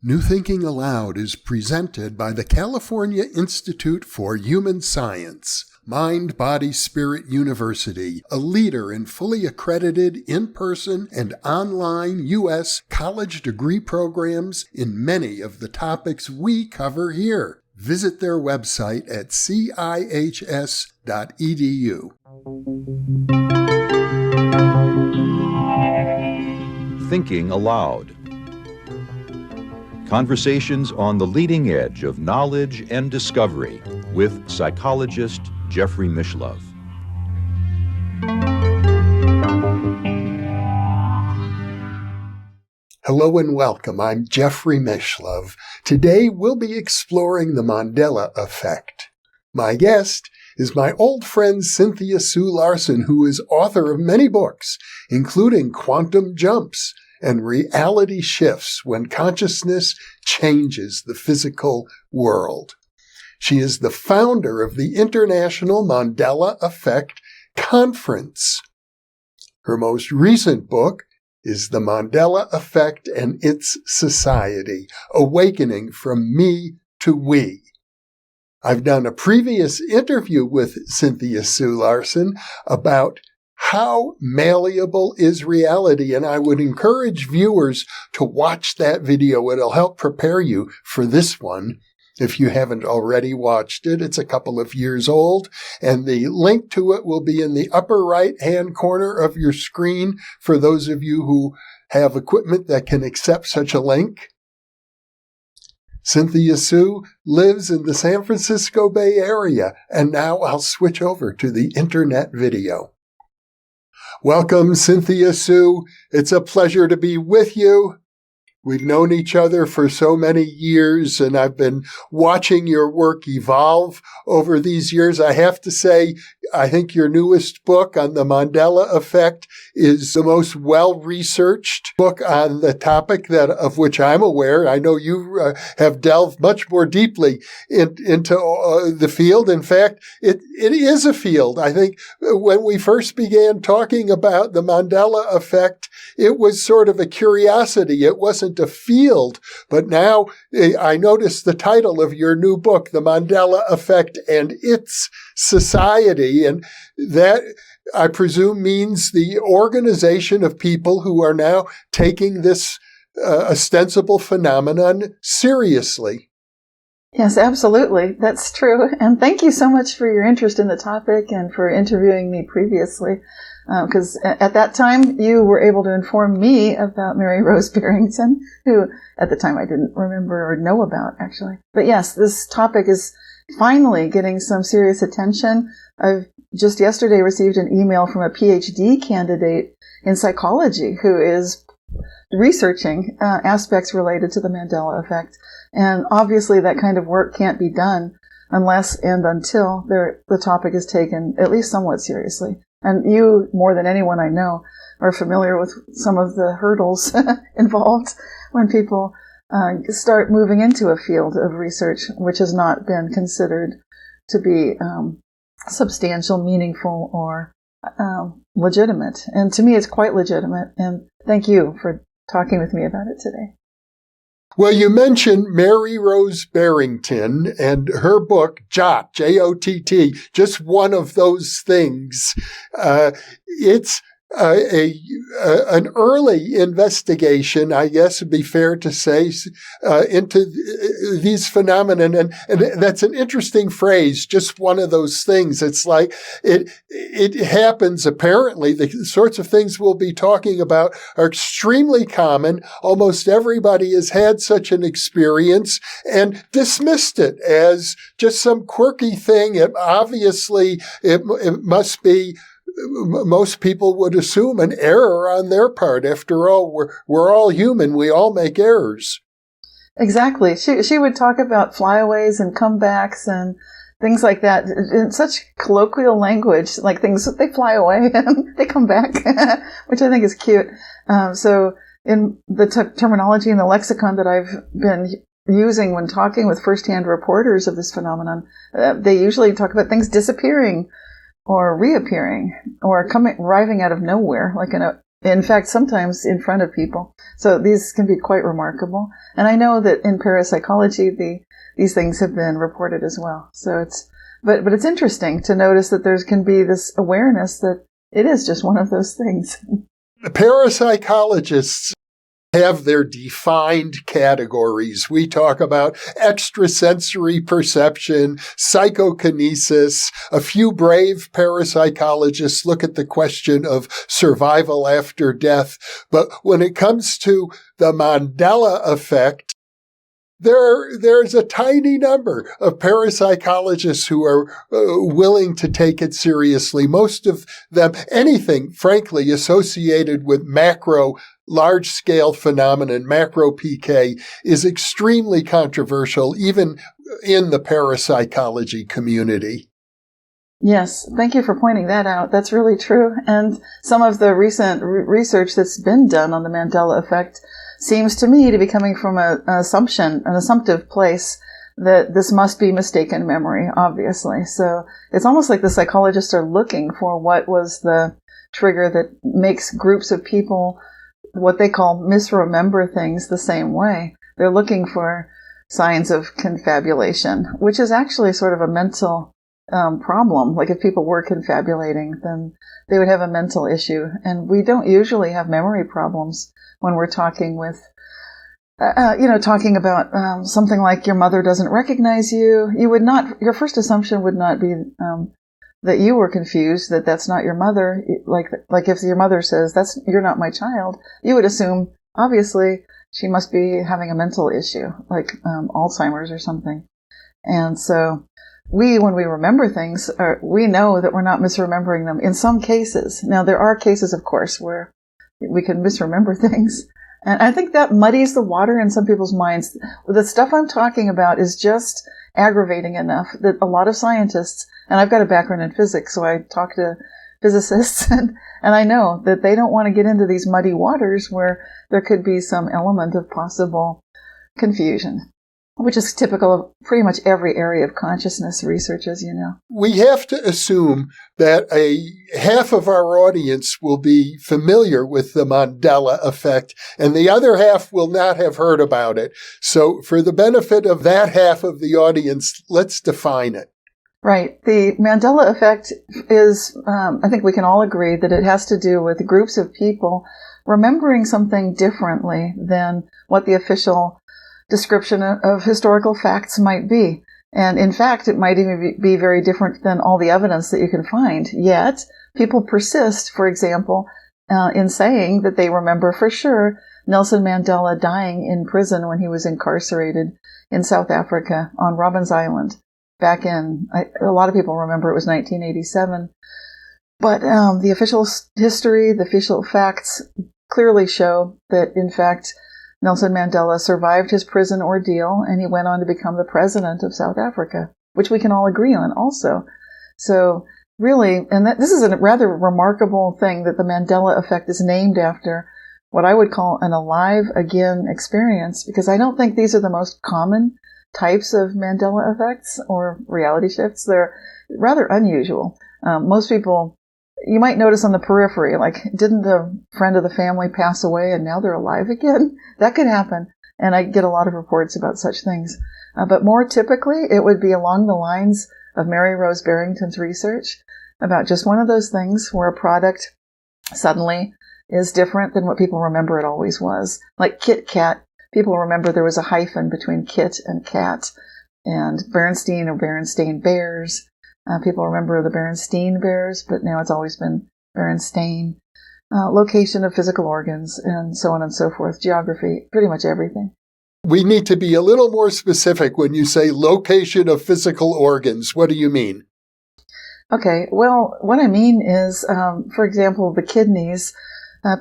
New Thinking Aloud is presented by the California Institute for Human Science, Mind, Body, Spirit University, a leader in fully accredited in-person and online U.S. college degree programs in many of the topics we cover here. Visit their website at cihs.edu. Thinking Aloud. Conversations on the leading edge of knowledge and discovery with psychologist Jeffrey Mishlove. Hello and welcome. I'm Jeffrey Mishlove. Today we'll be exploring the Mandela effect. My guest is my old friend Cynthia Sue Larson, who is author of many books, including Quantum Jumps and Reality Shifts When Consciousness Changes the Physical World. She is the founder of the International Mandela Effect Conference. Her most recent book is The Mandela Effect and Its Society, Awakening from Me to We. I've done a previous interview with Cynthia Sue Larson about how malleable is reality, and I would encourage viewers to watch that video. It'll help prepare you for this one. If you haven't already watched it, it's a couple of years old, and the link to it will be in the upper right-hand corner of your screen for those of you who have equipment that can accept such a link. Cynthia Sue lives in the San Francisco Bay Area, and now I'll switch over to the internet video. Welcome, Cynthia Sue. It's a pleasure to be with you. We've known each other for so many years, and I've been watching your work evolve over these years. I have to say, I think your newest book on the Mandela effect is the most well-researched book on the topic of which I'm aware. I know you have delved much more deeply into the field. In fact, it is a field. I think when we first began talking about the Mandela effect, it was sort of a curiosity. It wasn't a field, but now I noticed the title of your new book, The Mandela Effect and Its Society, and that, I presume, means the organization of people who are now taking this ostensible phenomenon seriously. Yes, absolutely. That's true. And thank you so much for your interest in the topic and for interviewing me previously. Because at that time, you were able to inform me about Mary Rose Barrington, who at the time I didn't remember or know about, actually. But yes, this topic is finally getting some serious attention. I've just yesterday received an email from a PhD candidate in psychology who is researching aspects related to the Mandela effect. And obviously that kind of work can't be done unless and until the topic is taken at least somewhat seriously. And you, more than anyone I know, are familiar with some of the hurdles involved when people start moving into a field of research which has not been considered to be substantial, meaningful, or legitimate. And to me, it's quite legitimate. And thank you for talking with me about it today. Well, you mentioned Mary Rose Barrington and her book, Jott, J-O-T-T, just one of those things. It's an early investigation, I guess would be fair to say, into these phenomena. And that's an interesting phrase, just one of those things. It's like it happens, apparently. The sorts of things we'll be talking about are extremely common. Almost everybody has had such an experience and dismissed it as just some quirky thing. It must be, most people would assume, an error on their part. After all, we're all human. We all make errors. Exactly. She would talk about flyaways and comebacks and things like that in such colloquial language, like things, they fly away and they come back, which I think is cute. So in the terminology and the lexicon that I've been using when talking with firsthand reporters of this phenomenon, they usually talk about things disappearing or reappearing or arriving out of nowhere, like in In fact, sometimes in front of people. So these can be quite remarkable. And I know that in parapsychology, these things have been reported as well. So but it's interesting to notice that there can be this awareness that it is just one of those things. The parapsychologists have their defined categories. We talk about extrasensory perception, psychokinesis. A few brave parapsychologists look at the question of survival after death. But when it comes to the Mandela effect, there's a tiny number of parapsychologists who are willing to take it seriously. Most of them, anything, frankly, associated with macro, large-scale phenomenon, macro PK, is extremely controversial, even in the parapsychology community. Yes, thank you for pointing that out. That's really true. And some of the recent research that's been done on the Mandela effect seems to me to be coming from an assumptive place that this must be mistaken memory, obviously. So it's almost like the psychologists are looking for what was the trigger that makes groups of people, what they call misremember things the same way. They're looking for signs of confabulation, which is actually sort of a mental problem. Like if people were confabulating, then they would have a mental issue. And we don't usually have memory problems when we're talking with, talking about something like your mother doesn't recognize you. Your first assumption would not be that you were confused, that that's not your mother. Like if your mother says, you're not my child, you would assume, obviously, she must be having a mental issue, like Alzheimer's or something. And so when we remember things, we know that we're not misremembering them in some cases. Now, there are cases, of course, where we can misremember things. And I think that muddies the water in some people's minds. The stuff I'm talking about is just aggravating enough that a lot of scientists, and I've got a background in physics, so I talk to physicists, and I know that they don't want to get into these muddy waters where there could be some element of possible confusion, which is typical of pretty much every area of consciousness research, as you know. We have to assume that half of our audience will be familiar with the Mandela effect, and the other half will not have heard about it. So for the benefit of that half of the audience, let's define it. Right. The Mandela effect is, I think we can all agree that it has to do with groups of people remembering something differently than what the official description of historical facts might be. And in fact, it might even be very different than all the evidence that you can find. Yet, people persist, for example, in saying that they remember for sure Nelson Mandela dying in prison when he was incarcerated in South Africa on Robben Island back in, a lot of people remember it was 1987. But the official history, the official facts clearly show that, in fact, Nelson Mandela survived his prison ordeal, and he went on to become the president of South Africa, which we can all agree on also. So really, and this is a rather remarkable thing that the Mandela effect is named after what I would call an alive again experience, because I don't think these are the most common types of Mandela effects or reality shifts. They're rather unusual. Most people, you might notice on the periphery, like, didn't a friend of the family pass away and now they're alive again? That could happen. And I get a lot of reports about such things. But more typically, it would be along the lines of Mary Rose Barrington's research about just one of those things where a product suddenly is different than what people remember it always was. Like Kit Kat. People remember there was a hyphen between Kit and Cat. And Berenstain or Berenstain Bears. People remember the Berenstain Bears, but now it's always been Berenstain. Location of physical organs, and so on and so forth. Geography, pretty much everything. We need to be a little more specific when you say location of physical organs. What do you mean? Okay, well, what I mean is, for example, the kidneys.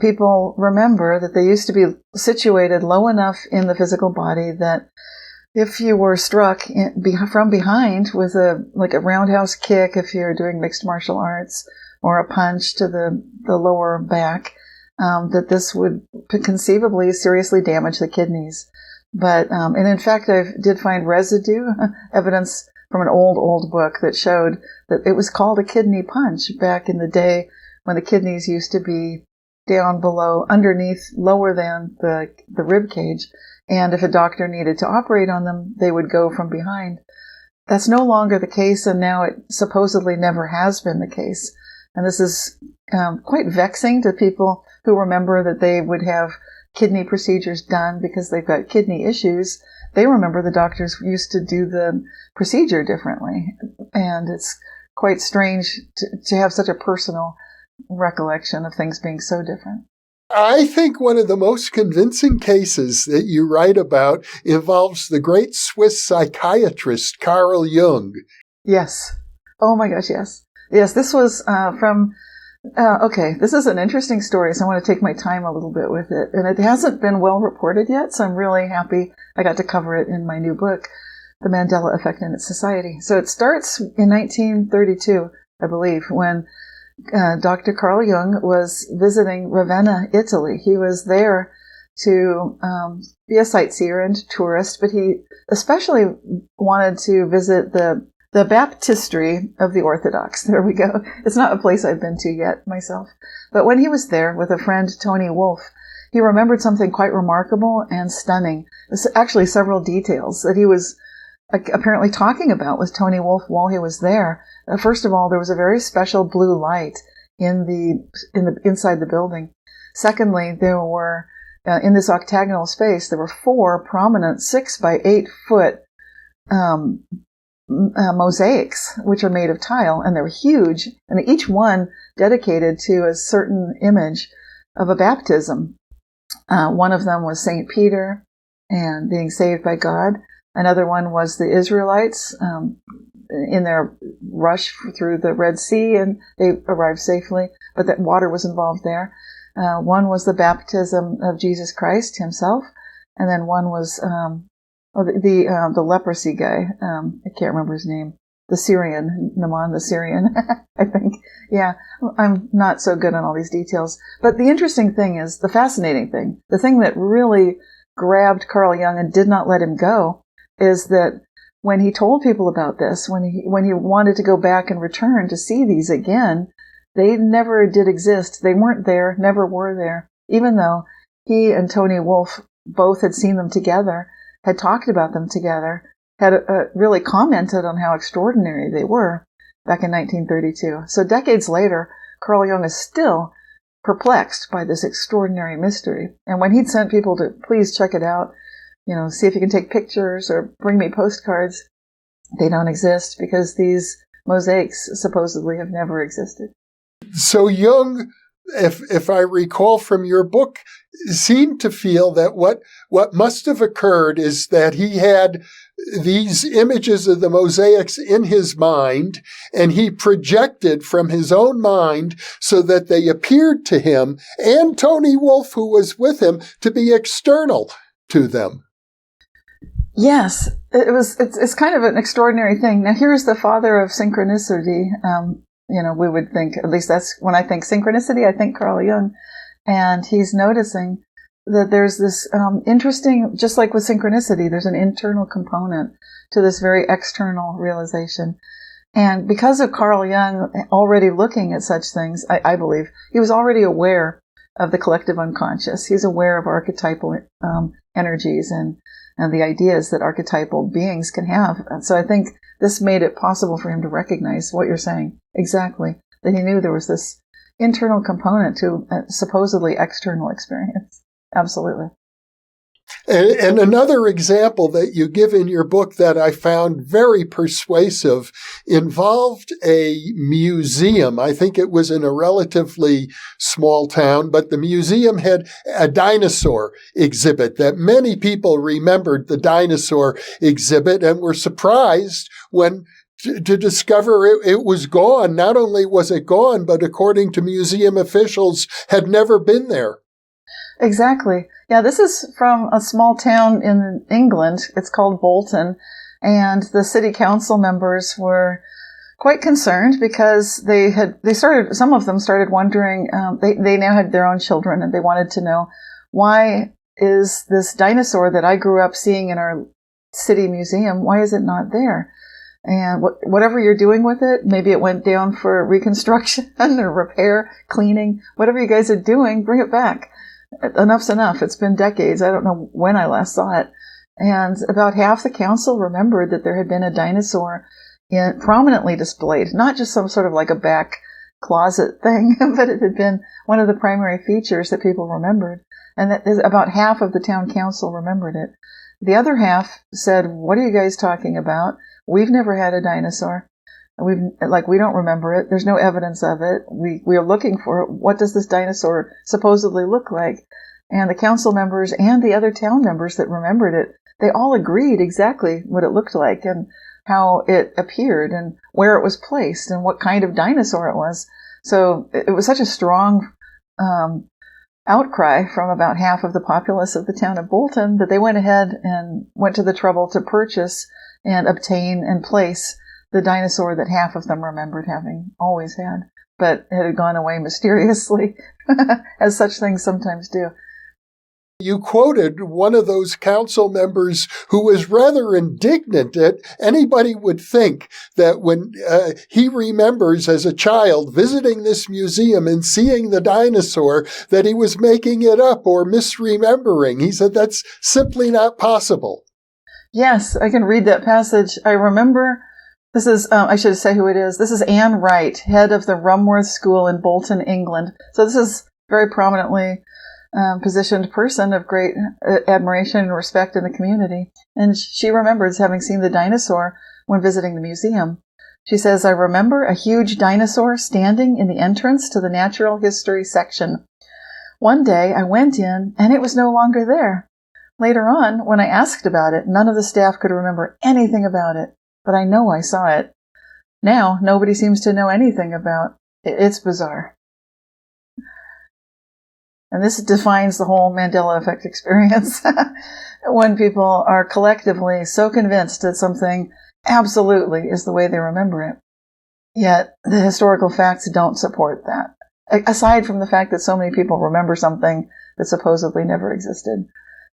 People remember that they used to be situated low enough in the physical body that if you were struck from behind with a roundhouse kick, if you're doing mixed martial arts, or a punch to the lower back, that this would conceivably seriously damage the kidneys. But, and in fact, I did find residue evidence from an old book that showed that it was called a kidney punch back in the day when the kidneys used to be down below, underneath, lower than the rib cage. And if a doctor needed to operate on them, they would go from behind. That's no longer the case, and now it supposedly never has been the case. And this is quite vexing to people who remember that they would have kidney procedures done because they've got kidney issues. They remember the doctors used to do the procedure differently. And it's quite strange to have such a personal recollection of things being so different. I think one of the most convincing cases that you write about involves the great Swiss psychiatrist Carl Jung. Yes. Oh my gosh, yes. Yes, this was this is an interesting story, so I want to take my time a little bit with it. And it hasn't been well reported yet, so I'm really happy I got to cover it in my new book, The Mandela Effect in Its Society. So it starts in 1932, I believe, when Dr. Carl Jung was visiting Ravenna, Italy. He was there to be a sightseer and tourist, but he especially wanted to visit the baptistry of the Orthodox. There we go. It's not a place I've been to yet myself. But when he was there with a friend, Tony Wolff, he remembered something quite remarkable and stunning. There's actually several details that he was apparently talking about with Tony Wolff while he was there. First of all, there was a very special blue light in the inside the building. Secondly, there were in this octagonal space there were 4 prominent 6 by 8 foot mosaics, which are made of tile, and they were huge, and each one dedicated to a certain image of a baptism. One of them was St. Peter and being saved by God. Another one was the Israelites in their rush through the Red Sea, and they arrived safely, but that water was involved there. One was the baptism of Jesus Christ himself, and then one was the leprosy guy. I can't remember his name. The Syrian, Naaman the Syrian, I think. Yeah, I'm not so good on all these details. But the interesting thing is, the fascinating thing, the thing that really grabbed Carl Jung and did not let him go, is that when he told people about this, when he wanted to go back and return to see these again, they never did exist. They weren't there, never were there, even though he and Tony Wolff both had seen them together, had talked about them together, had really commented on how extraordinary they were back in 1932. So decades later, Carl Jung is still perplexed by this extraordinary mystery. And when he'd sent people to please check it out, see if you can take pictures or bring me postcards, they don't exist because these mosaics supposedly have never existed. So Jung, if I recall from your book, seemed to feel that what must have occurred is that he had these images of the mosaics in his mind, and he projected from his own mind so that they appeared to him and Tony Wolff, who was with him, to be external to them. Yes, it's kind of an extraordinary thing. Now, here's the father of synchronicity. We would think, at least that's when I think synchronicity, I think Carl Jung. And he's noticing that there's this interesting, just like with synchronicity, there's an internal component to this very external realization. And because of Carl Jung already looking at such things, I believe, he was already aware of the collective unconscious. He's aware of archetypal energies and the ideas that archetypal beings can have. And so I think this made it possible for him to recognize what you're saying exactly, that he knew there was this internal component to a supposedly external experience. Absolutely. And another example that you give in your book that I found very persuasive involved a museum. I think it was in a relatively small town, but the museum had a dinosaur exhibit that many people remembered the dinosaur exhibit and were surprised when to discover it was gone. Not only was it gone, but according to museum officials, had never been there. Exactly. Yeah, this is from a small town in England. It's called Bolton. And the city council members were quite concerned because some of them started wondering, they now had their own children and they wanted to know, why is this dinosaur that I grew up seeing in our city museum, why is it not there? And whatever you're doing with it, maybe it went down for reconstruction or repair, cleaning, whatever you guys are doing, bring it back. Enough's enough. It's been decades. I don't know when I last saw it. And about half the council remembered that there had been a dinosaur prominently displayed, not just some sort of like a back closet thing, but it had been one of the primary features that people remembered. And that is about half of the town council remembered it. The other half said, "What are you guys talking about? We've never had a dinosaur. We don't remember it. There's no evidence of it. We are looking for it. What does this dinosaur supposedly look like?" And the council members and the other town members that remembered it, they all agreed exactly what it looked like and how it appeared and where it was placed and what kind of dinosaur it was. So it was such a strong outcry from about half of the populace of the town of Bolton that they went ahead and went to the trouble to purchase and obtain and place the dinosaur that half of them remembered having always had, but it had gone away mysteriously, as such things sometimes do. You quoted one of those council members who was rather indignant that anybody would think that when he remembers as a child visiting this museum and seeing the dinosaur, that he was making it up or misremembering. He said that's simply not possible. Yes, I can read that passage. I remember, this is, I should say who it is. This is Anne Wright, head of the Rumworth School in Bolton, England. So this is very prominently positioned person of great admiration and respect in the community. And she remembers having seen the dinosaur when visiting the museum. She says, "I remember a huge dinosaur standing in the entrance to the natural history section. One day I went in and it was no longer there. Later on, when I asked about it, none of the staff could remember anything about it, but I know I saw it. Now, nobody seems to know anything about it. It's bizarre." And this defines the whole Mandela effect experience. When people are collectively so convinced that something absolutely is the way they remember it, yet the historical facts don't support that, aside from the fact that so many people remember something that supposedly never existed.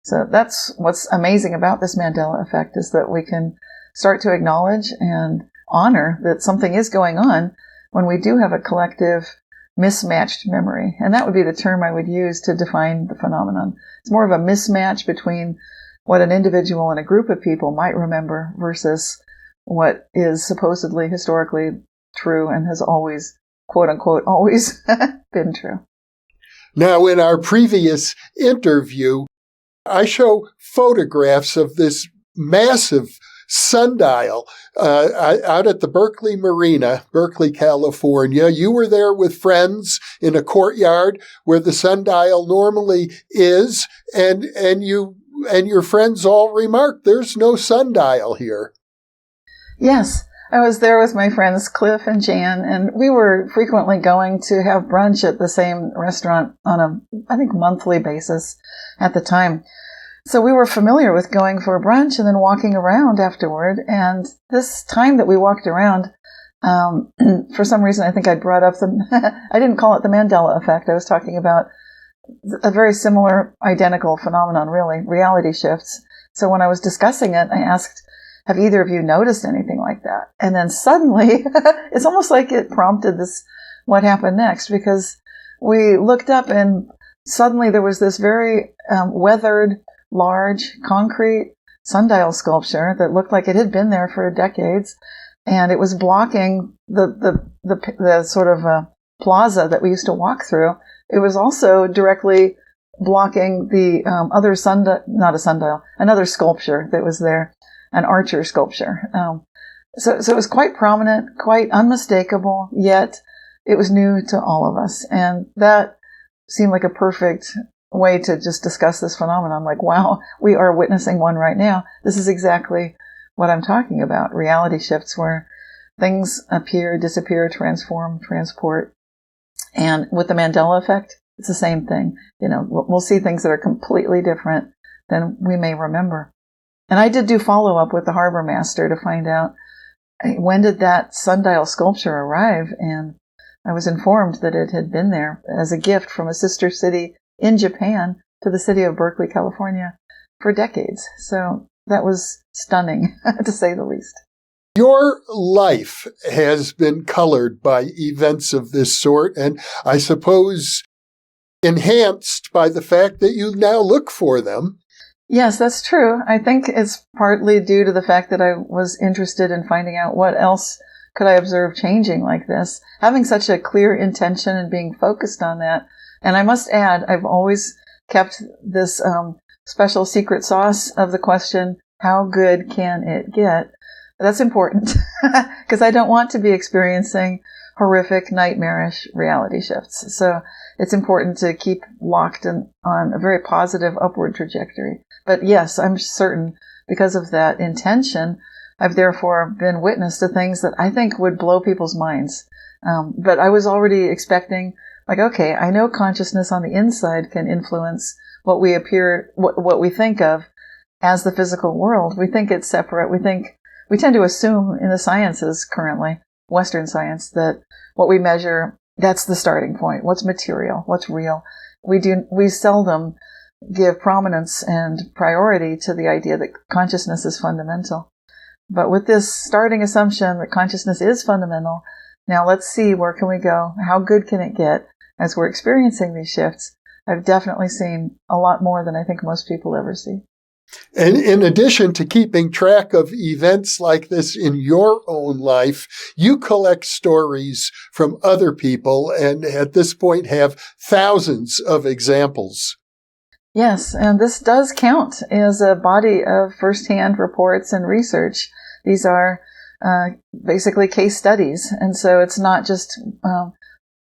So that's what's amazing about this Mandela effect, is that we can start to acknowledge and honor that something is going on when we do have a collective mismatched memory. And that would be the term I would use to define the phenomenon. It's more of a mismatch between what an individual and a group of people might remember versus what is supposedly historically true and has always, quote unquote, always been true. Now, in our previous interview, I show photographs of this massive sundial out at the Berkeley Marina, Berkeley, California. You were there with friends in a courtyard where the sundial normally is, and your friends all remarked, "There's no sundial here." Yes, I was there with my friends Cliff and Jan, and we were frequently going to have brunch at the same restaurant on a, I think, monthly basis at the time. So we were familiar with going for a brunch and then walking around afterward. And this time that we walked around, for some reason, I think I brought up I didn't call it the Mandela effect. I was talking about a very similar, identical phenomenon, really, reality shifts. So when I was discussing it, I asked, "Have either of you noticed anything like that?" And then suddenly, it's almost like it prompted what happened next, because we looked up and suddenly there was this very weathered, large concrete sundial sculpture that looked like it had been there for decades, and it was blocking the sort of plaza that we used to walk through. It was also directly blocking the another sculpture that was there, an archer sculpture. So it was quite prominent, quite unmistakable, yet it was new to all of us, and that seemed like a perfect way to just discuss this phenomenon. Like, wow, we are witnessing one right now. This is exactly what I'm talking about. Reality shifts where things appear, disappear, transform, transport. And with the Mandela effect, it's the same thing. You know, we'll see things that are completely different than we may remember. And I did do follow-up with the harbor master to find out, when did that sundial sculpture arrive? And I was informed that it had been there as a gift from a sister city in Japan to the city of Berkeley, California, for decades. So that was stunning, to say the least. Your life has been colored by events of this sort, and I suppose enhanced by the fact that you now look for them. Yes, that's true. I think it's partly due to the fact that I was interested in finding out what else could I observe changing like this, having such a clear intention and being focused on that. And I must add, I've always kept this special secret sauce of the question, how good can it get? That's important because I don't want to be experiencing horrific, nightmarish reality shifts. So it's important to keep locked on a very positive upward trajectory. But yes, I'm certain because of that intention, I've therefore been witness to things that I think would blow people's minds. But I was already expecting, like, okay, I know consciousness on the inside can influence what we what we think of as the physical world. We think it's separate. We tend to assume in the sciences currently, Western science, that what we measure, that's the starting point. What's material? What's real? We seldom give prominence and priority to the idea that consciousness is fundamental. But with this starting assumption that consciousness is fundamental, now let's see, where can we go? How good can it get as we're experiencing these shifts? I've definitely seen a lot more than I think most people ever see. And in addition to keeping track of events like this in your own life, you collect stories from other people and at this point have thousands of examples. Yes, and this does count as a body of firsthand reports and research. These are basically case studies, and so it's not just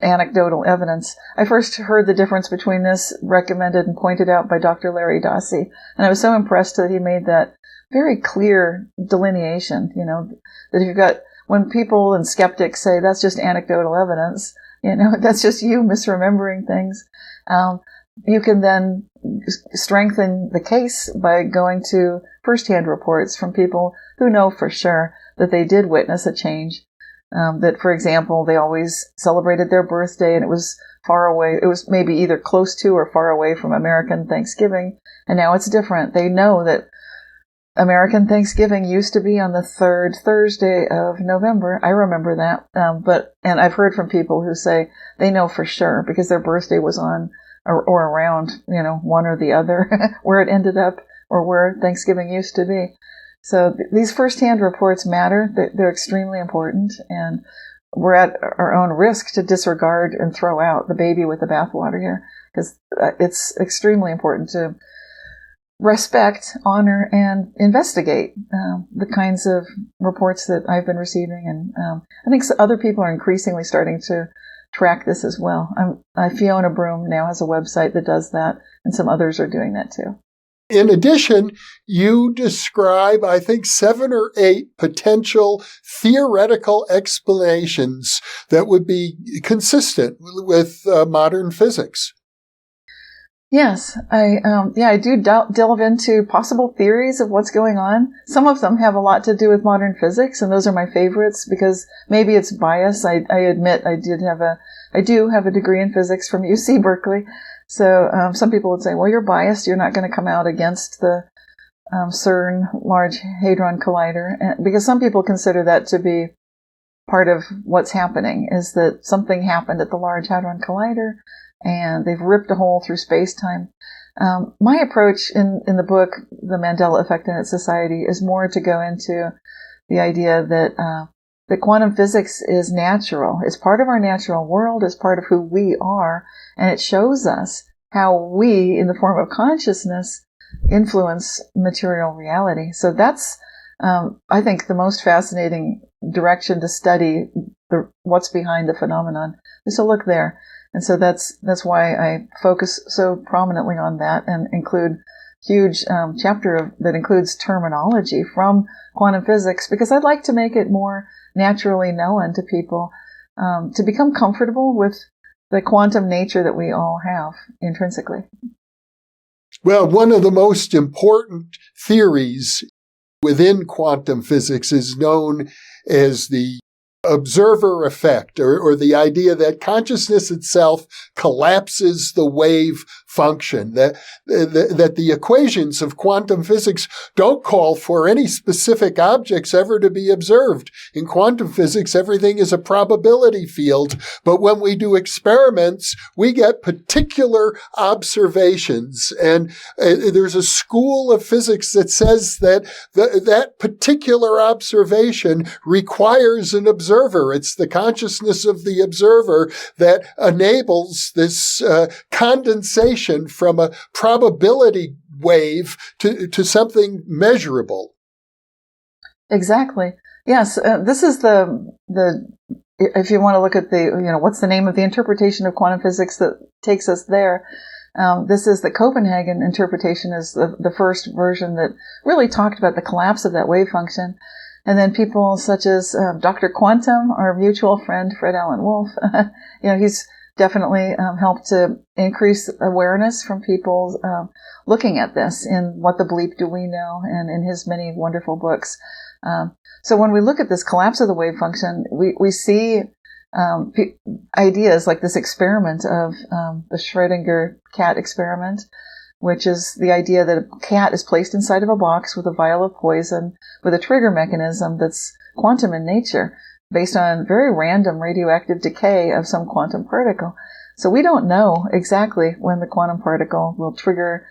anecdotal evidence. I first heard the difference between this recommended and pointed out by Dr. Larry Dossey, and I was so impressed that he made that very clear delineation, that if you've got, when people and skeptics say that's just anecdotal evidence, that's just you misremembering things, you can then strengthen the case by going to firsthand reports from people who know for sure that they did witness a change. That, for example, they always celebrated their birthday and it was far away. It was maybe either close to or far away from American Thanksgiving. And now it's different. They know that American Thanksgiving used to be on the third Thursday of November. I remember that. And I've heard from people who say they know for sure because their birthday was on or around, one or the other, where it ended up or where Thanksgiving used to be. So these firsthand reports matter. They're extremely important, and we're at our own risk to disregard and throw out the baby with the bathwater here, because it's extremely important to respect, honor, and investigate the kinds of reports that I've been receiving. And I think other people are increasingly starting to track this as well. Fiona Broom now has a website that does that, and some others are doing that too. In addition, you describe, I think, 7 or 8 potential theoretical explanations that would be consistent with modern physics. Yes, I do delve into possible theories of what's going on. Some of them have a lot to do with modern physics, and those are my favorites because maybe it's bias. I admit I do have a degree in physics from UC Berkeley. So some people would say, well, you're biased. You're not going to come out against the CERN Large Hadron Collider, because some people consider that to be part of what's happening, is that something happened at the Large Hadron Collider, and they've ripped a hole through space-time. My approach in the book, The Mandela Effect and Its Society, is more to go into the idea that quantum physics is natural. It's part of our natural world. It's part of who we are. And it shows us how we, in the form of consciousness, influence material reality. So that's, I think, the most fascinating direction to study what's behind the phenomenon, is to look there. And so that's why I focus so prominently on that and include huge chapter that includes terminology from quantum physics, because I'd like to make it more naturally known to people, to become comfortable with the quantum nature that we all have intrinsically. Well, one of the most important theories within quantum physics is known as the observer effect, or the idea that consciousness itself collapses the wave function, that the equations of quantum physics don't call for any specific objects ever to be observed. In quantum physics, everything is a probability field, but when we do experiments, we get particular observations. And there's a school of physics that says that that particular observation requires an observer. It's the consciousness of the observer that enables this condensation from a probability wave to something measurable. Exactly. Yes. This is the if you want to look at what's the name of the interpretation of quantum physics that takes us there. This is the Copenhagen interpretation, is the first version that really talked about the collapse of that wave function. And then people such as Dr. Quantum, our mutual friend, Fred Alan Wolf, he's definitely helped to increase awareness from people looking at this in What the Bleep Do We Know, and in his many wonderful books. So when we look at this collapse of the wave function, we see ideas like this experiment of the Schrödinger cat experiment, which is the idea that a cat is placed inside of a box with a vial of poison with a trigger mechanism that's quantum in nature, based on very random radioactive decay of some quantum particle. So we don't know exactly when the quantum particle will trigger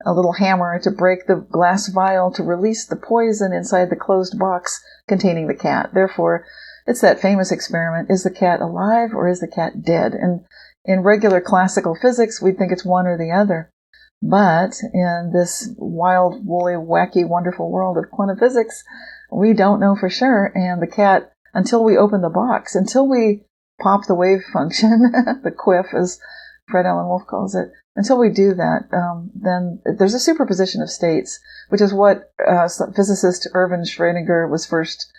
a little hammer to break the glass vial to release the poison inside the closed box containing the cat. Therefore, it's that famous experiment, is the cat alive or is the cat dead? And in regular classical physics, we'd think it's one or the other. But in this wild, woolly, wacky, wonderful world of quantum physics, we don't know for sure. And the cat, until we open the box, until we pop the wave function, the quiff, as Fred Alan Wolf calls it, until we do that, then there's a superposition of states, which is what physicist Erwin Schrödinger was first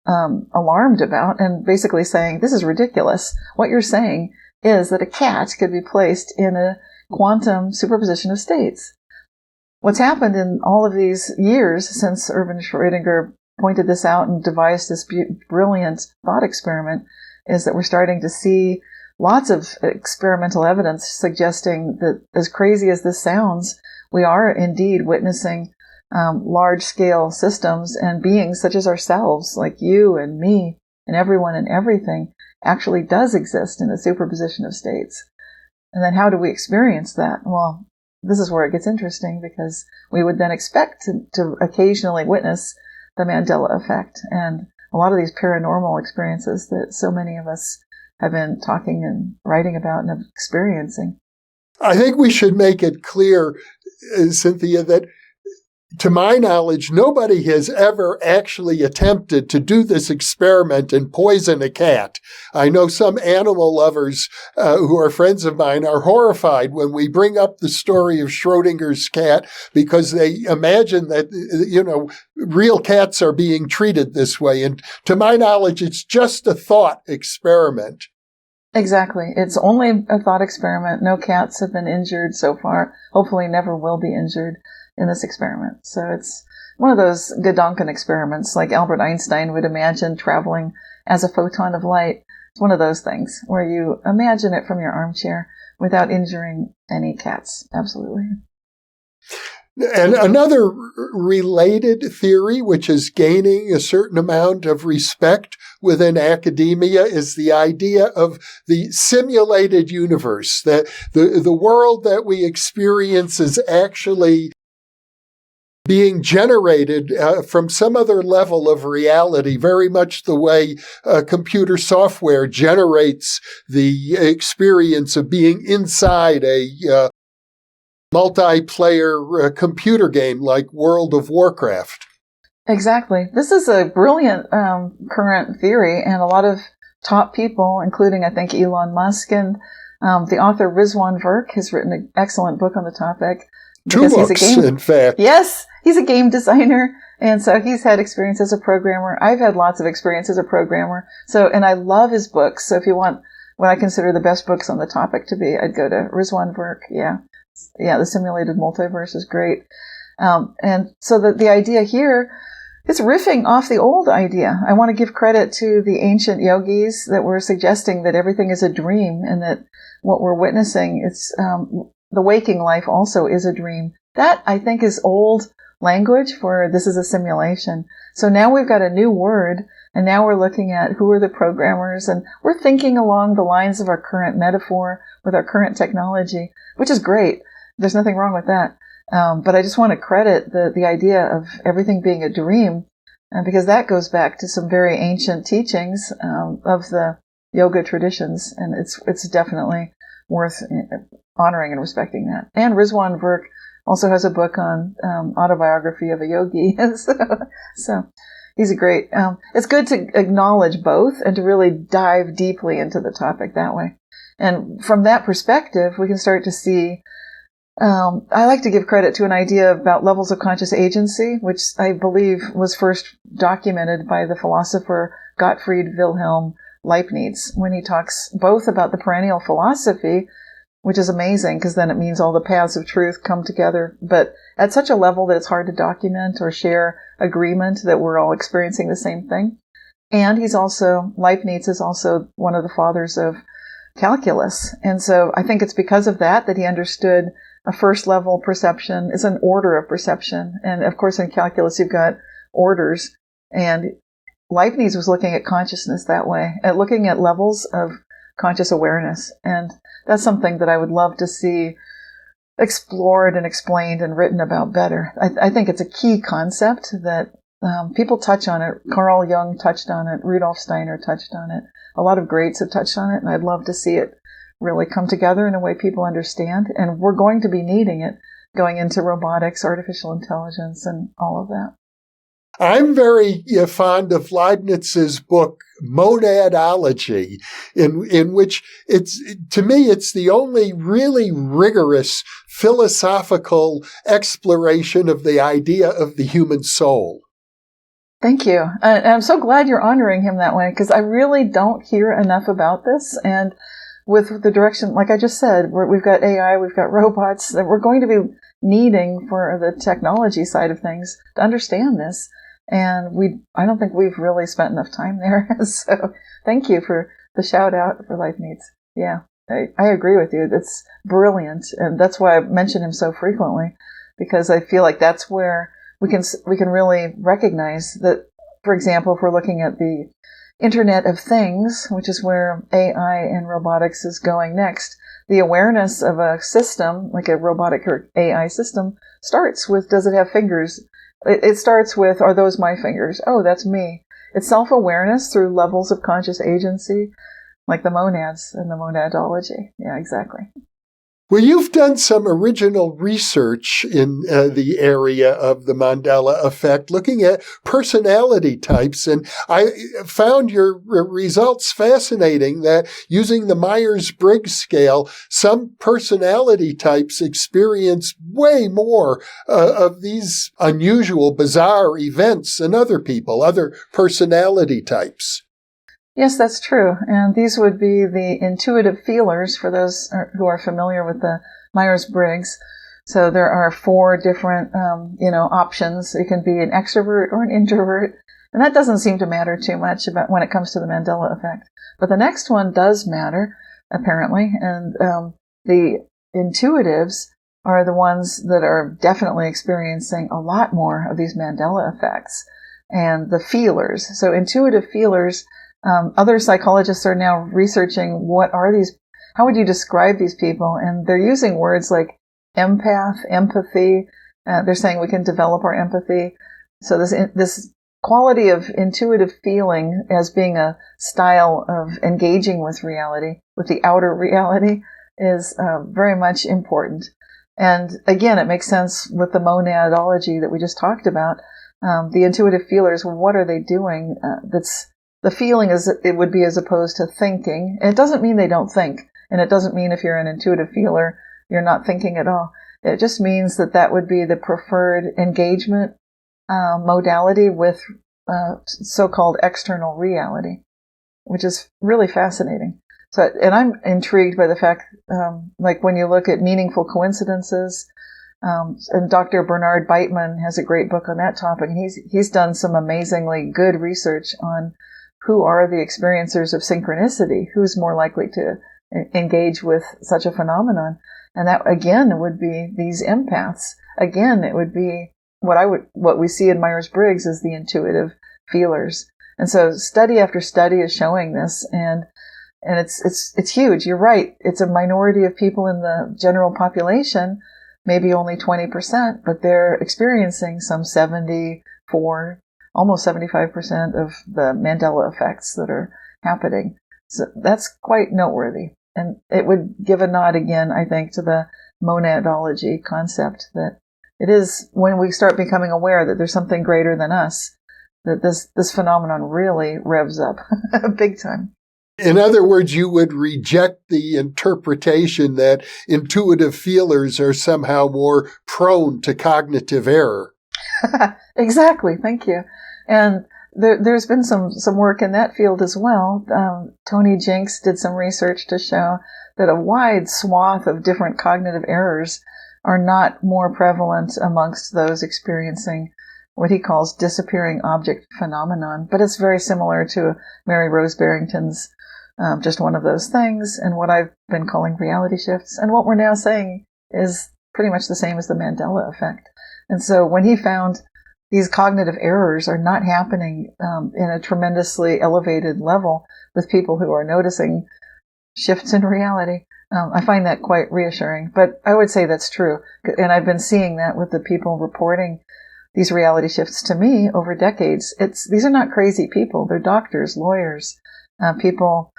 alarmed about, and basically saying, this is ridiculous. What you're saying is that a cat could be placed in a quantum superposition of states. What's happened in all of these years since Erwin Schrödinger pointed this out and devised this brilliant thought experiment is that we're starting to see lots of experimental evidence suggesting that, as crazy as this sounds, we are indeed witnessing large-scale systems, and beings such as ourselves, like you and me and everyone and everything, actually does exist in a superposition of states. And then how do we experience that? Well, this is where it gets interesting, because we would then expect to occasionally witness the Mandela effect and a lot of these paranormal experiences that so many of us have been talking and writing about and experiencing. I think we should make it clear, Cynthia, that to my knowledge, nobody has ever actually attempted to do this experiment and poison a cat. I know some animal lovers who are friends of mine are horrified when we bring up the story of Schrödinger's cat, because they imagine that, real cats are being treated this way. And to my knowledge, it's just a thought experiment. Exactly. It's only a thought experiment. No cats have been injured so far. Hopefully never will be injured in this experiment. So it's one of those Gedanken experiments, like Albert Einstein would imagine traveling as a photon of light. It's one of those things where you imagine it from your armchair without injuring any cats. Absolutely. And another related theory, which is gaining a certain amount of respect within academia, is the idea of the simulated universe, that the world that we experience is actually being generated from some other level of reality, very much the way computer software generates the experience of being inside a multiplayer computer game like World of Warcraft. Exactly. This is a brilliant current theory, and a lot of top people, including, I think, Elon Musk and the author Rizwan Virk, has written an excellent book on the topic. Two books, in fact. Yes, he's a game designer, and so he's had experience as a programmer. I've had lots of experience as a programmer, and I love his books. So if you want what I consider the best books on the topic to be, I'd go to Rizwan Virk. Yeah, The Simulated Multiverse is great. And so the idea here it's riffing off the old idea. I want to give credit to the ancient yogis that were suggesting that everything is a dream and that what we're witnessing, it's the waking life also is a dream. That, I think, is old language for this is a simulation. So now we've got a new word, and now we're looking at who are the programmers, and we're thinking along the lines of our current metaphor with our current technology, which is great. There's nothing wrong with that. But I just want to credit the idea of everything being a dream, because that goes back to some very ancient teachings of the yoga traditions, and it's definitely worth honoring and respecting that. And Rizwan Virk also has a book on autobiography of a yogi, so he's a great. It's good to acknowledge both and to really dive deeply into the topic that way. And from that perspective, we can start to see. I like to give credit to an idea about levels of conscious agency, which I believe was first documented by the philosopher Gottfried Wilhelm Leibniz, when he talks both about the perennial philosophy, which is amazing because then it means all the paths of truth come together, but at such a level that it's hard to document or share agreement that we're all experiencing the same thing. And Leibniz is also one of the fathers of calculus. And so I think it's because of that he understood a first level perception is an order of perception. And of course in calculus you've got orders. And Leibniz was looking at consciousness that way, at looking at levels of conscious awareness. And that's something that I would love to see explored and explained and written about better. I think it's a key concept that people touch on it. Carl Jung touched on it. Rudolf Steiner touched on it. A lot of greats have touched on it, and I'd love to see it really come together in a way people understand. And we're going to be needing it going into robotics, artificial intelligence, and all of that. I'm very fond of Leibniz's book, Monadology, in which to me, it's the only really rigorous philosophical exploration of the idea of the human soul. Thank you. And I'm so glad you're honoring him that way, because I really don't hear enough about this. And with the direction, like I just said, we've got AI, we've got robots that we're going to be needing for the technology side of things to understand this. And I don't think we've really spent enough time there. So thank you for the shout out for Leibniz. Yeah, I agree with you. It's brilliant. And that's why I mention him so frequently, because I feel like that's where we can really recognize that, for example, if we're looking at the Internet of Things, which is where AI and robotics is going next, the awareness of a system, like a robotic or AI system, starts with, does it have fingers? It starts with, are those my fingers? Oh, that's me. It's self-awareness through levels of conscious agency, like the monads and the monadology. Yeah, exactly. Well, you've done some original research in the area of the Mandela effect, looking at personality types, and I found your results fascinating that using the Myers-Briggs scale, some personality types experience way more of these unusual, bizarre events than other people, other personality types. Yes, that's true. And these would be the intuitive feelers for those who are familiar with the Myers-Briggs. So there are 4 different, options. It can be an extrovert or an introvert. And that doesn't seem to matter too much about when it comes to the Mandela effect. But the next one does matter, apparently. And the intuitives are the ones that are definitely experiencing a lot more of these Mandela effects. And the feelers. So intuitive feelers. Other psychologists are now researching how would you describe these people? And they're using words like empath, empathy. They're saying we can develop our empathy. So this quality of intuitive feeling as being a style of engaging with reality, with the outer reality, is very much important. And again, it makes sense with the monadology that we just talked about. The intuitive feelers, what are they doing? The feeling it would be as opposed to thinking. And it doesn't mean they don't think. And it doesn't mean if you're an intuitive feeler, you're not thinking at all. It just means that would be the preferred engagement modality with so-called external reality, which is really fascinating. So, and I'm intrigued by the fact, like when you look at meaningful coincidences, And Dr. Bernard Beitman has a great book on that topic. And he's done some amazingly good research on who are the experiencers of synchronicity, who's more likely to engage with such a phenomenon. And that, again, would be these empaths. Again, it would be what we see in Myers-Briggs as the intuitive feelers. And so study after study is showing this, and it's huge. You're right. It's a minority of people in the general population, maybe only 20%, but they're experiencing some 74, almost 75% of the Mandela effects that are happening. So that's quite noteworthy. And it would give a nod again, I think, to the monadology concept that it is when we start becoming aware that there's something greater than us, that this phenomenon really revs up big time. In other words, you would reject the interpretation that intuitive feelers are somehow more prone to cognitive error. Exactly. Thank you. And there's been some work in that field as well. Tony Jenks did some research to show that a wide swath of different cognitive errors are not more prevalent amongst those experiencing what he calls disappearing object phenomenon. But it's very similar to Mary Rose Barrington's just one of those things, and what I've been calling reality shifts. And what we're now saying is pretty much the same as the Mandela effect. And so when he found these cognitive errors are not happening in a tremendously elevated level with people who are noticing shifts in reality, I find that quite reassuring. But I would say that's true. And I've been seeing that with the people reporting these reality shifts to me over decades. These are not crazy people. They're doctors, lawyers, people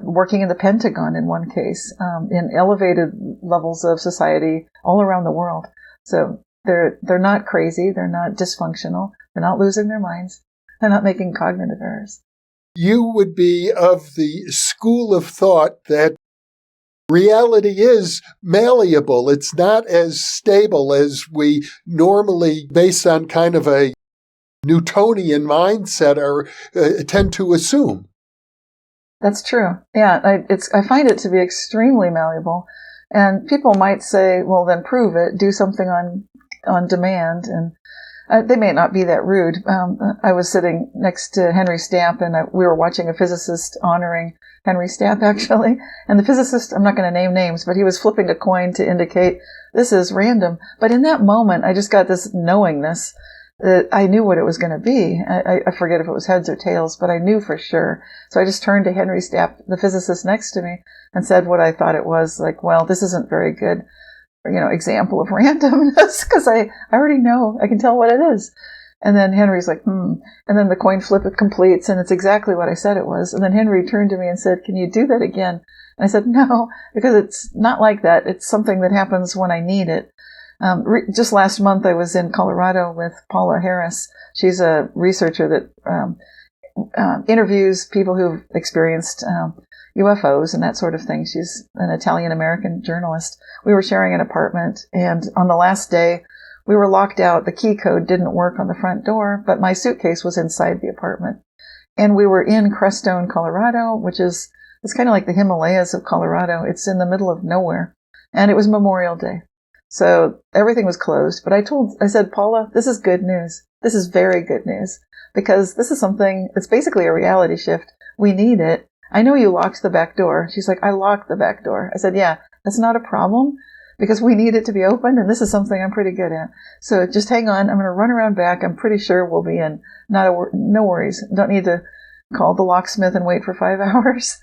working in the Pentagon in one case, in elevated levels of society all around the world. So they're not crazy, they're not dysfunctional, they're not losing their minds, they're not making cognitive errors. You would be of the school of thought that reality is malleable. It's not as stable as we normally, based on kind of a Newtonian mindset, tend to assume. That's true. Yeah, I find it to be extremely malleable. And people might say, well, then prove it, do something on demand. And they may not be that rude. I was sitting next to Henry Stapp, and we were watching a physicist honoring Henry Stapp, actually. And the physicist, I'm not going to name names, but he was flipping a coin to indicate this is random. But in that moment, I just got this knowingness that I knew what it was going to be. I forget if it was heads or tails, but I knew for sure. So I just turned to Henry Stapp, the physicist next to me, and said what I thought it was, like, well, this isn't very good, example of randomness, because I already know, I can tell what it is. And then Henry's like, And then the coin flip it completes, and it's exactly what I said it was. And then Henry turned to me and said, can you do that again? And I said, no, because it's not like that. It's something that happens when I need it. Just last month, I was in Colorado with Paula Harris. She's a researcher that interviews people who've experienced UFOs and that sort of thing. She's an Italian-American journalist. We were sharing an apartment, and on the last day, we were locked out. The key code didn't work on the front door, but my suitcase was inside the apartment. And we were in Crestone, Colorado, it's kind of like the Himalayas of Colorado. It's in the middle of nowhere. And it was Memorial Day. So everything was closed, but I said, Paula, this is good news. This is very good news, because this is something, it's basically a reality shift. We need it. I know you locked the back door. She's like, I locked the back door. I said, yeah, that's not a problem, because we need it to be open, and this is something I'm pretty good at. So just hang on. I'm going to run around back. I'm pretty sure we'll be in. No worries. Don't need to call the locksmith and wait for 5 hours.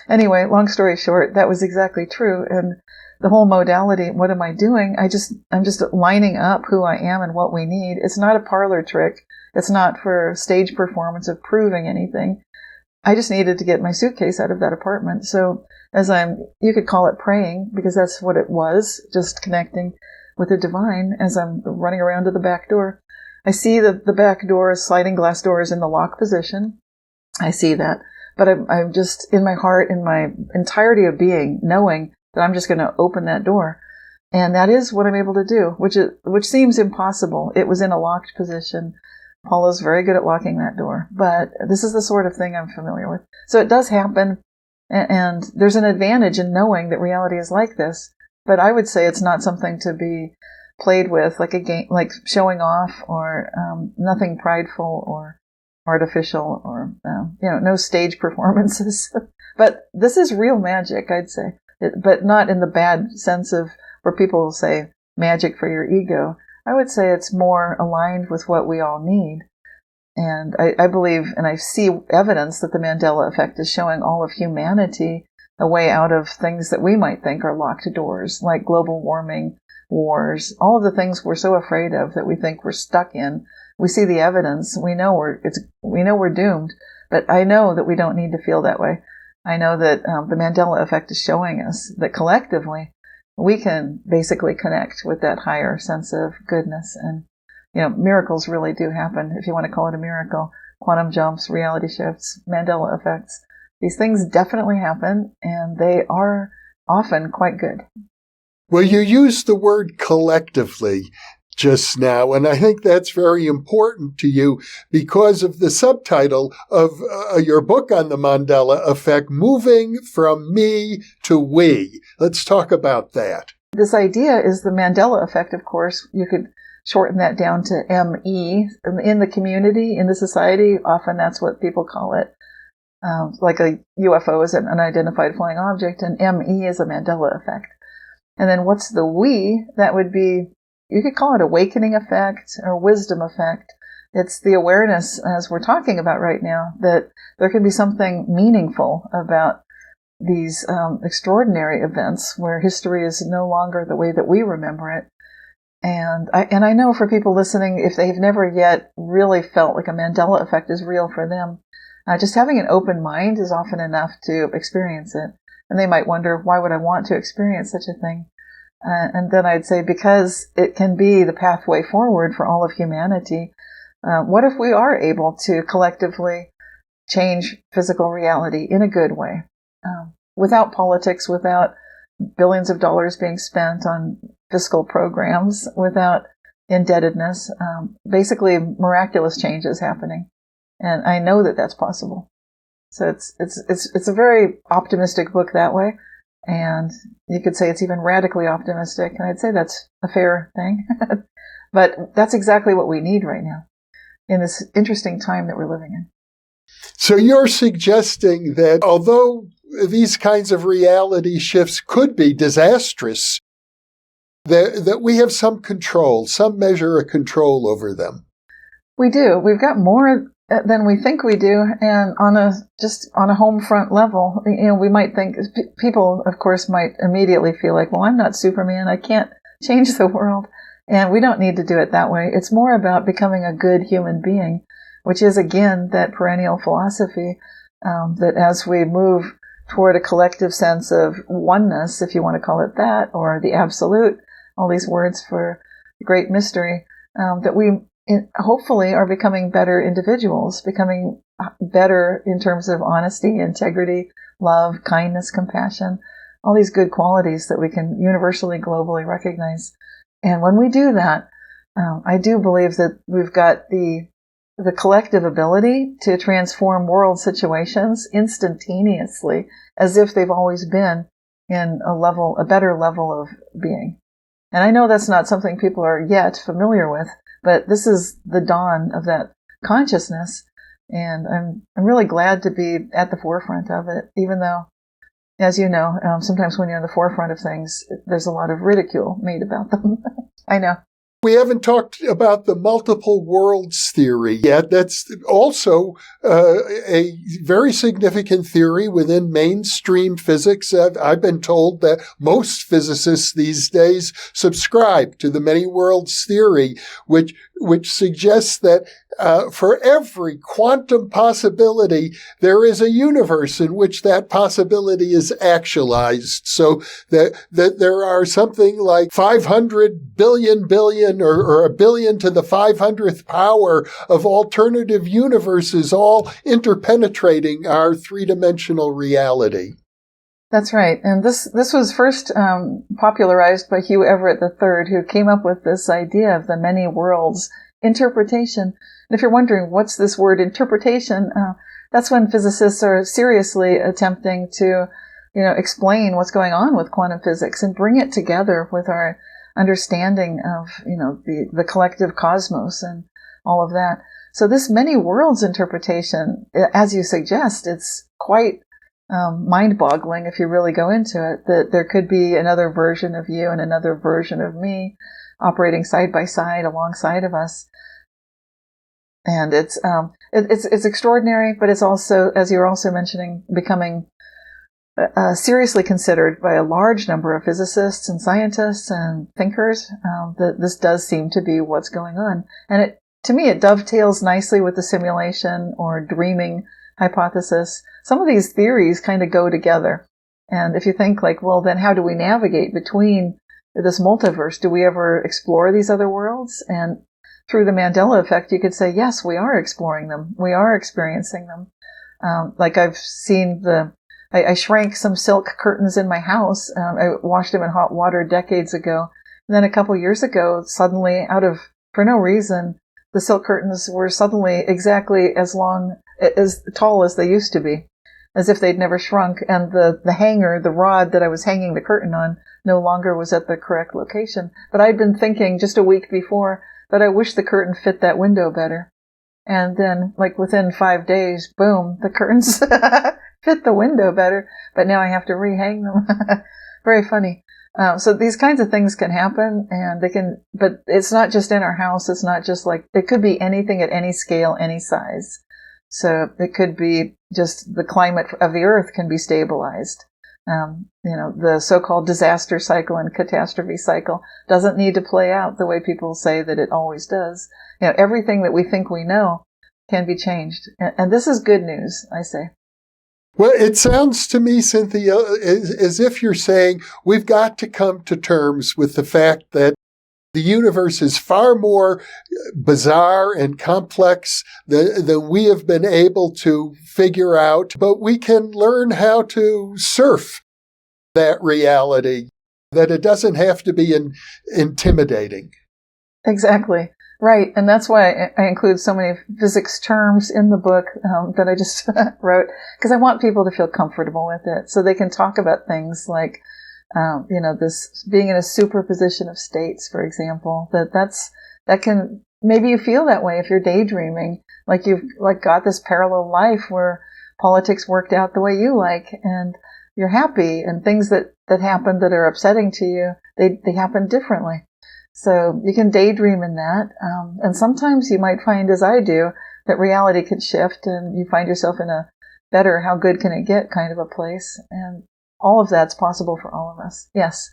Anyway, long story short, that was exactly true. And the whole modality, what am I doing? I'm just lining up who I am and what we need. It's not a parlor trick. It's not for stage performance of proving anything. I just needed to get my suitcase out of that apartment. So you could call it praying, because that's what it was, just connecting with the divine as I'm running around to the back door. I see the back door, sliding glass door is in the lock position. I see that. But I'm just in my heart, in my entirety of being, knowing that I'm just going to open that door. And that is what I'm able to do, which seems impossible. It was in a locked position. Paula's very good at locking that door, but this is the sort of thing I'm familiar with. So it does happen, and there's an advantage in knowing that reality is like this, But I would say it's not something to be played with like a game, like showing off, or nothing prideful or artificial, or no stage performances. But this is real magic, I'd say, but not in the bad sense of where people say magic for your ego. I would say it's more aligned with what we all need. And I believe, and I see evidence that the Mandela effect is showing all of humanity a way out of things that we might think are locked doors, like global warming, wars, all of the things we're so afraid of that we think we're stuck in. We see the evidence. We know we're doomed, but I know that we don't need to feel that way. I know that the Mandela effect is showing us that collectively we can basically connect with that higher sense of goodness. And miracles really do happen, if you want to call it a miracle. Quantum jumps, reality shifts, Mandela effects. These things definitely happen, and they are often quite good. Well, you used the word collectively just now, and I think that's very important to you because of the subtitle of your book on the Mandela effect, Moving from Me to We. Let's talk about that. This idea is the Mandela effect, of course. You could shorten that down to ME. In the community, in the society, often that's what people call it. Like a UFO is an unidentified flying object, and ME is a Mandela effect. And then what's the we? That would be, you could call it awakening effect or wisdom effect. It's the awareness, as we're talking about right now, that there can be something meaningful about these extraordinary events where history is no longer the way that we remember it. And I know for people listening, if they've never yet really felt like a Mandela effect is real for them, just having an open mind is often enough to experience it. And they might wonder, why would I want to experience such a thing? And then I'd say, because it can be the pathway forward for all of humanity. What if we are able to collectively change physical reality in a good way, without politics, without billions of dollars being spent on fiscal programs, without indebtedness, basically miraculous changes happening. And I know that that's possible. So it's a very optimistic book that way. And you could say it's even radically optimistic. And I'd say that's a fair thing. But that's exactly what we need right now in this interesting time that we're living in. So you're suggesting that although these kinds of reality shifts could be disastrous, that we have some control, some measure of control over them. We do. We've got more than we think we do, and on a home front level, we might think, people, of course, might immediately feel like, well, I'm not Superman, I can't change the world, and we don't need to do it that way. It's more about becoming a good human being, which is, again, that perennial philosophy, that as we move toward a collective sense of oneness, if you want to call it that, or the absolute, all these words for the great mystery, that we hopefully are becoming better individuals, becoming better in terms of honesty, integrity, love, kindness, compassion, all these good qualities that we can universally, globally recognize. And when we do that, I do believe that we've got the collective ability to transform world situations instantaneously, as if they've always been in a better level of being. And I know that's not something people are yet familiar with, but this is the dawn of that consciousness, and I'm really glad to be at the forefront of it, even though, as you know, sometimes when you're in the forefront of things, there's a lot of ridicule made about them. I know. We haven't talked about the multiple worlds theory yet. That's also a very significant theory within mainstream physics. I've been told that most physicists these days subscribe to the many worlds theory, which suggests that for every quantum possibility, there is a universe in which that possibility is actualized. So that there are something like 500 billion or a billion to the 500th power of alternative universes, all interpenetrating our three-dimensional reality. That's right. And this was first popularized by Hugh Everett III, who came up with this idea of the many worlds interpretation. And if you're wondering, what's this word interpretation? That's when physicists are seriously attempting to explain what's going on with quantum physics and bring it together with our understanding of, the collective cosmos and all of that. So this many worlds interpretation, as you suggest, it's quite mind-boggling if you really go into it, that there could be another version of you and another version of me operating side by side alongside of us. And it's extraordinary, but it's also, as you're also mentioning, becoming seriously considered by a large number of physicists and scientists and thinkers, that this does seem to be what's going on. And to me, it dovetails nicely with the simulation or dreaming hypothesis. Some of these theories kind of go together. And if you think well, then how do we navigate between this multiverse? Do we ever explore these other worlds? And through the Mandela effect, you could say, yes, we are exploring them. We are experiencing them. I've seen I shrank some silk curtains in my house. I washed them in hot water decades ago. And then a couple years ago, suddenly, for no reason, the silk curtains were suddenly exactly as tall as they used to be, as if they'd never shrunk. And the hanger, the rod that I was hanging the curtain on, no longer was at the correct location. But I'd been thinking just a week before that I wish the curtain fit that window better. And then, within 5 days, boom, the curtains fit the window better, but now I have to rehang them. Very funny. So these kinds of things can happen, and but it's not just in our house. It's not just it could be anything at any scale, any size. So it could be just the climate of the earth can be stabilized. The so-called disaster cycle and catastrophe cycle doesn't need to play out the way people say that it always does. Everything that we think we know can be changed. And this is good news, I say. Well, it sounds to me, Cynthia, as if you're saying we've got to come to terms with the fact that the universe is far more bizarre and complex than we have been able to figure out, but we can learn how to surf that reality, that it doesn't have to be intimidating. Exactly. Right. And that's why I include so many physics terms in the book that I just wrote, because I want people to feel comfortable with it so they can talk about things like, this being in a superposition of states, for example, that can, maybe you feel that way if you're daydreaming, you've got this parallel life where politics worked out the way you like and you're happy, and things that happen that are upsetting to you, they happen differently. So you can daydream in that. And sometimes you might find, as I do, that reality can shift and you find yourself in a better, how good can it get kind of a place. And all of that's possible for all of us. Yes.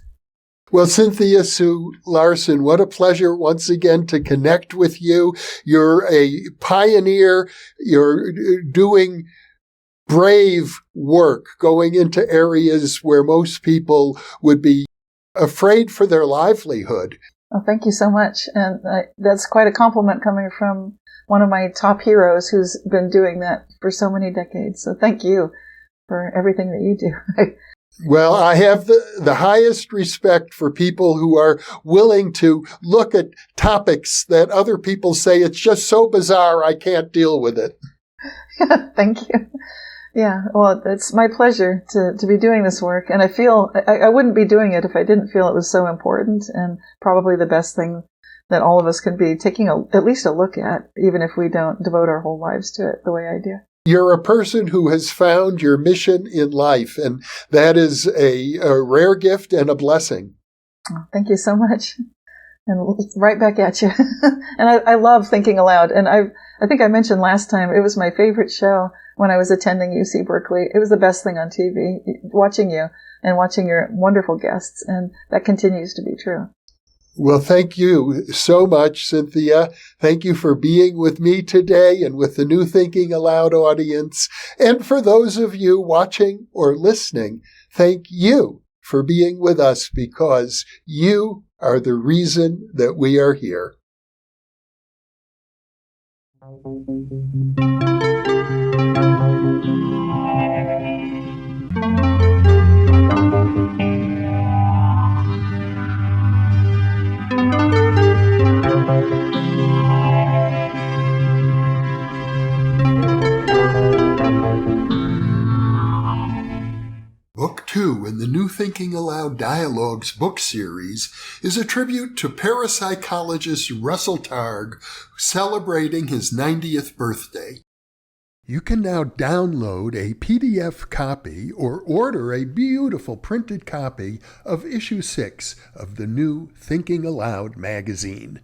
Well, Cynthia Sue Larson, what a pleasure once again to connect with you. You're a pioneer. You're doing brave work, going into areas where most people would be afraid for their livelihood. Oh, thank you so much. And that's quite a compliment coming from one of my top heroes who's been doing that for so many decades. So thank you for everything that you do. Well, I have the highest respect for people who are willing to look at topics that other people say it's just so bizarre I can't deal with it. Thank you. Yeah, well, it's my pleasure to be doing this work, and I feel I wouldn't be doing it if I didn't feel it was so important, and probably the best thing that all of us can be taking at least a look at, even if we don't devote our whole lives to it the way I do. You're a person who has found your mission in life, and that is a rare gift and a blessing. Oh, thank you so much. And right back at you. And I love thinking aloud. And I think I mentioned last time, it was my favorite show when I was attending UC Berkeley. It was the best thing on TV, watching you and watching your wonderful guests. And that continues to be true. Well, thank you so much, Cynthia. Thank you for being with me today and with the New Thinking Aloud audience. And for those of you watching or listening, thank you for being with us, because you are the reason that we are here. Book 2 in the New Thinking Aloud Dialogues book series is a tribute to parapsychologist Russell Targ celebrating his 90th birthday. You can now download a PDF copy or order a beautiful printed copy of issue 6 of the New Thinking Aloud magazine.